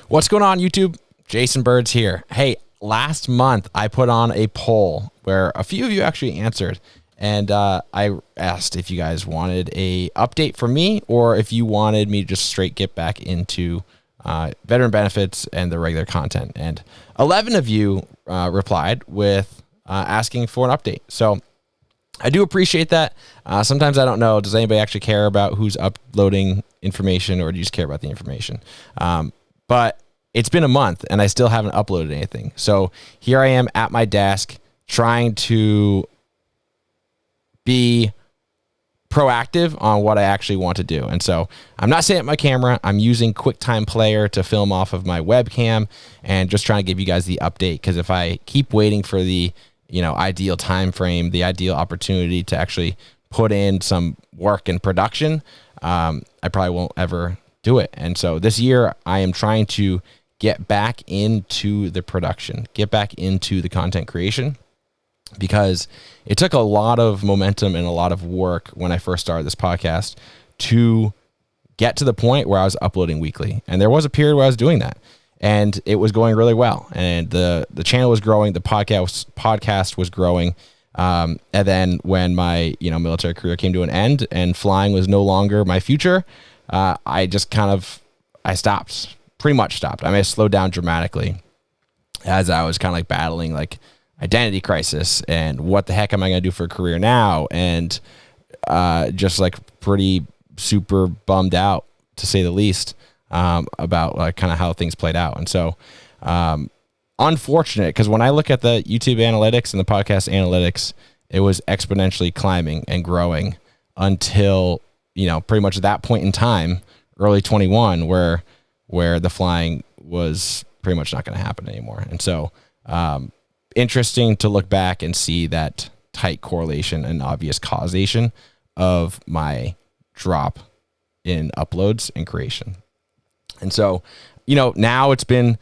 What's going on, YouTube? Jason Birds here. Hey, last month I put on a poll where a few of you actually answered, and I asked if you guys wanted a update from me or if you wanted me to just straight get back into veteran benefits and the regular content. And 11 of you replied with asking for an update. So I do appreciate that. Sometimes I don't know, does anybody actually care about who's uploading information, or do you just care about the information? But it's been a month and I still haven't uploaded anything. So here I am at my desk trying to be proactive on what I actually want to do. And so I'm not setting up my camera. I'm using QuickTime Player to film off of my webcam and just trying to give you guys the update. Because if I keep waiting for the ideal time frame, the ideal opportunity to actually put in some work and production, I probably won't ever do it. And so this year I am trying to get back into the production, get back into the content creation, because it took a lot of momentum and a lot of work when I first started this podcast to get to the point where I was uploading weekly. And there was a period where I was doing that and it was going really well. And the channel was growing, the podcast was growing. And then when my military career came to an end and flying was no longer my future, I pretty much stopped. I mean, I slowed down dramatically as I was kind of like battling like identity crisis and what the heck am I going to do for a career now? And just like pretty super bummed out, to say the least, about like kind of how things played out. And so unfortunate, because when I look at the YouTube analytics and the podcast analytics, it was exponentially climbing and growing until pretty much that point in time, early 21, where the flying was pretty much not going to happen anymore. And so, interesting to look back and see that tight correlation and obvious causation of my drop in uploads and creation. And so, now it's been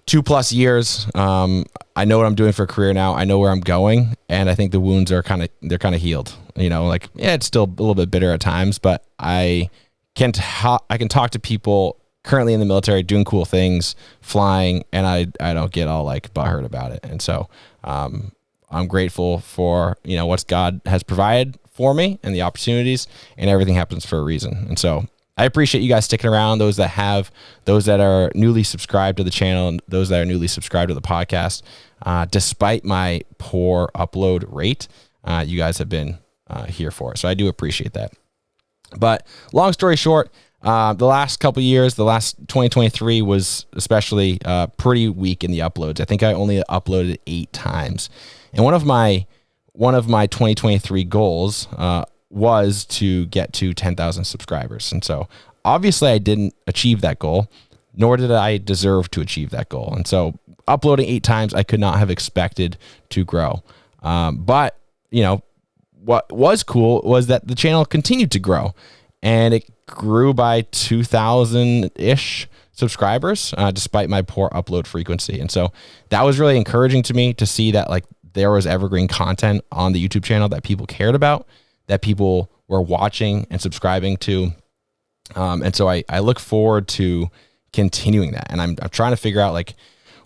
2+ years. I know what I'm doing for a career now. I know where I'm going. And I think the wounds are kind of healed, it's still a little bit bitter at times, but I can talk to people currently in the military doing cool things, flying, and I don't get all like butthurt about it. And so, I'm grateful for, what God has provided for me and the opportunities, and everything happens for a reason. And so I appreciate you guys sticking around, those that are newly subscribed to the channel and those that are newly subscribed to the podcast. Despite my poor upload rate, you guys have been here for it. So I do appreciate that. But long story short, the last couple of years, the last 2023 was especially pretty weak in the uploads. I think I only uploaded 8 times. And one of my 2023 goals was to get to 10,000 subscribers. And so obviously I didn't achieve that goal, nor did I deserve to achieve that goal. And so uploading 8 times, I could not have expected to grow. But what was cool was that the channel continued to grow, and it grew by 2,000-ish subscribers, despite my poor upload frequency. And so that was really encouraging to me to see that like there was evergreen content on the YouTube channel that people cared about, that people were watching and subscribing to. And so I look forward to continuing that. And I'm trying to figure out, like,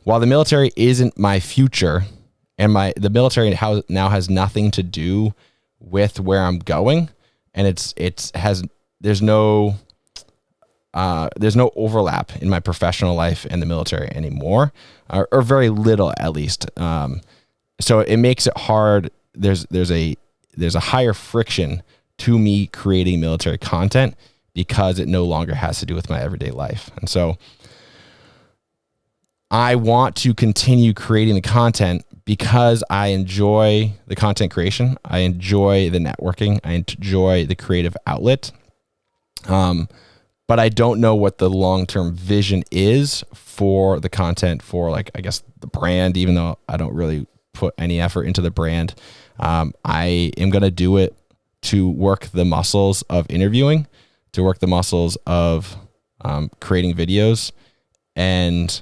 while the military isn't my future and the military now has nothing to do with where I'm going, and there's no overlap in my professional life and the military anymore, or very little at least. So it makes it hard. There's a higher friction to me creating military content because it no longer has to do with my everyday life. And so I want to continue creating the content because I enjoy the content creation. I enjoy the networking. I enjoy the creative outlet. But I don't know what the long-term vision is for the content, for like, I guess, the brand, even though I don't really put any effort into the brand. I am going to do it to work the muscles of interviewing, to work the muscles of creating videos, and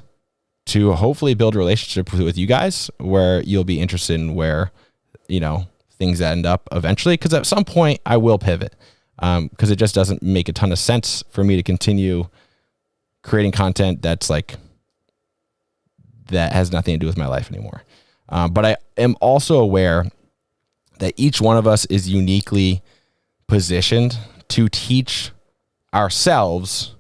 to hopefully build a relationship with you guys where you'll be interested in where, things end up eventually. Because at some point I will pivot, because it just doesn't make a ton of sense for me to continue creating content that's like, that has nothing to do with my life anymore. But I am also aware that each one of us is uniquely positioned to teach ourselves,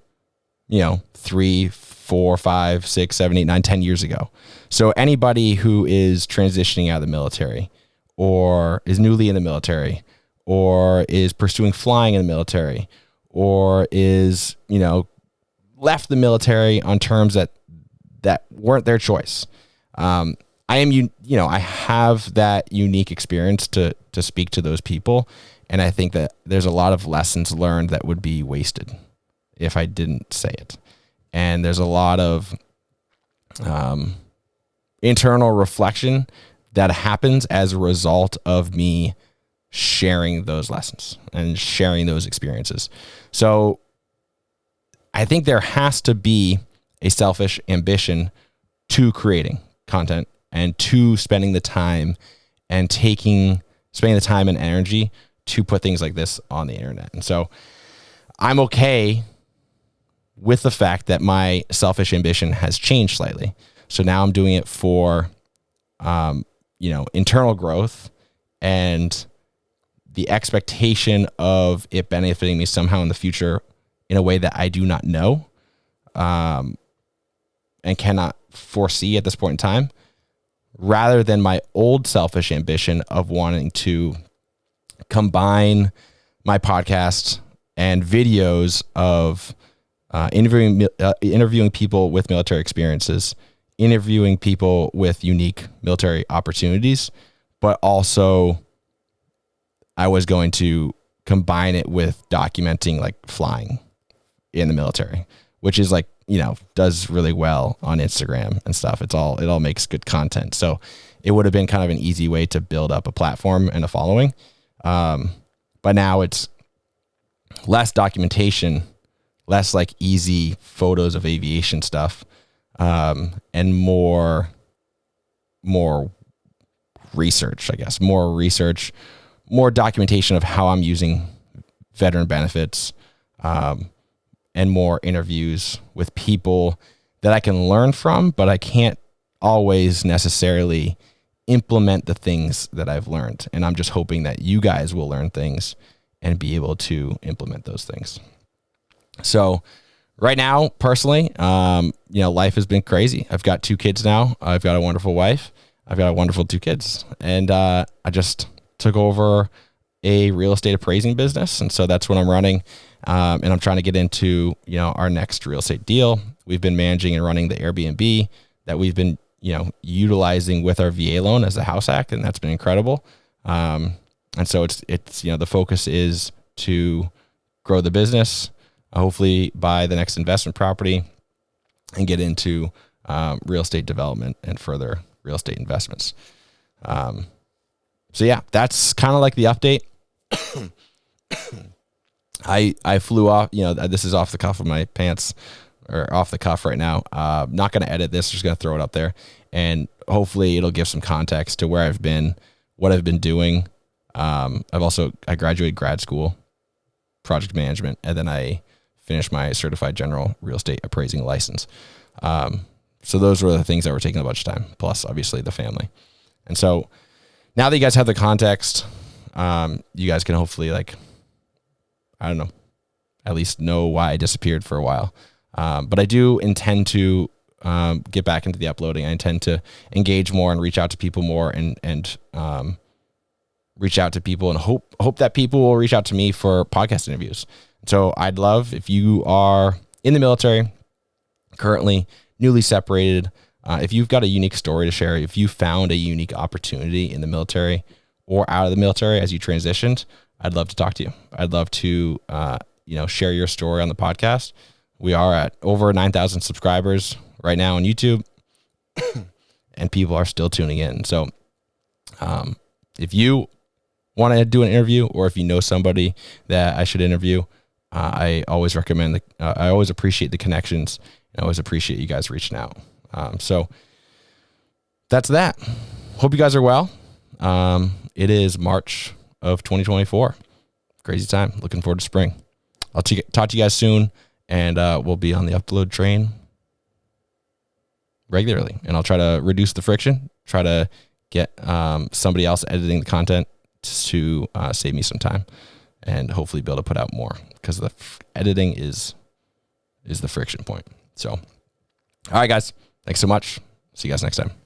3, 4, 5, 6, 7, 8, 9, 10 years ago. So anybody who is transitioning out of the military, or is newly in the military, or is pursuing flying in the military, or is, left the military on terms that weren't their choice. I have that unique experience to speak to those people. And I think that there's a lot of lessons learned that would be wasted if I didn't say it. And there's a lot of internal reflection that happens as a result of me sharing those lessons and sharing those experiences. So I think there has to be a selfish ambition to creating content and to spending the time and spending the time and energy to put things like this on the internet. And so I'm okay with the fact that my selfish ambition has changed slightly. So now I'm doing it for, internal growth and the expectation of it benefiting me somehow in the future in a way that I do not know, and cannot foresee at this point in time, rather than my old selfish ambition of wanting to combine my podcast and videos of interviewing people with military experiences, interviewing people with unique military opportunities, but also I was going to combine it with documenting like flying in the military, which is like, does really well on Instagram and stuff. It all makes good content. So it would have been kind of an easy way to build up a platform and a following. But now it's less documentation, less like easy photos of aviation stuff, and more research, I guess, more documentation of how I'm using veteran benefits, and more interviews with people that I can learn from, but I can't always necessarily implement the things that I've learned. And I'm just hoping that you guys will learn things and be able to implement those things. So right now, personally, life has been crazy. I've got 2 kids now. I've got a wonderful wife. I've got a wonderful 2 kids. And I just took over a real estate appraising business. And so that's what I'm running. And I'm trying to get into, our next real estate deal. We've been managing and running the Airbnb that we've been, utilizing with our VA loan as a house hack. And that's been incredible. And so it's, the focus is to grow the business, hopefully buy the next investment property and get into, real estate development and further real estate investments. So yeah, that's kind of like the update. I flew off, this is off the cuff of my pants, or off the cuff right now. Not going to edit this, just going to throw it up there, and hopefully it'll give some context to where I've been, what I've been doing. I graduated grad school, project management, and then I finished my certified general real estate appraising license. So those were the things that were taking a bunch of time, plus obviously the family. And so now that you guys have the context, you guys can hopefully at least know why I disappeared for a while. But I do intend to get back into the uploading. I intend to engage more and reach out to people more and reach out to people and hope that people will reach out to me for podcast interviews. So I'd love if you are in the military, currently newly separated, if you've got a unique story to share, if you found a unique opportunity in the military or out of the military as you transitioned, I'd love to talk to you. I'd love to, share your story on the podcast. We are at over 9,000 subscribers right now on YouTube, and people are still tuning in. So if you want to do an interview, or if you know somebody that I should interview, I always recommend I always appreciate the connections. I always appreciate you guys reaching out. So that's that. Hope you guys are well. It is March of 2024. Crazy time. Looking forward to spring. I'll talk to you guys soon, and we'll be on the upload train regularly. And I'll try to reduce the friction, try to get somebody else editing the content to save me some time, and hopefully be able to put out more, because the editing is the friction point. So, all right, guys, thanks so much. See you guys next time.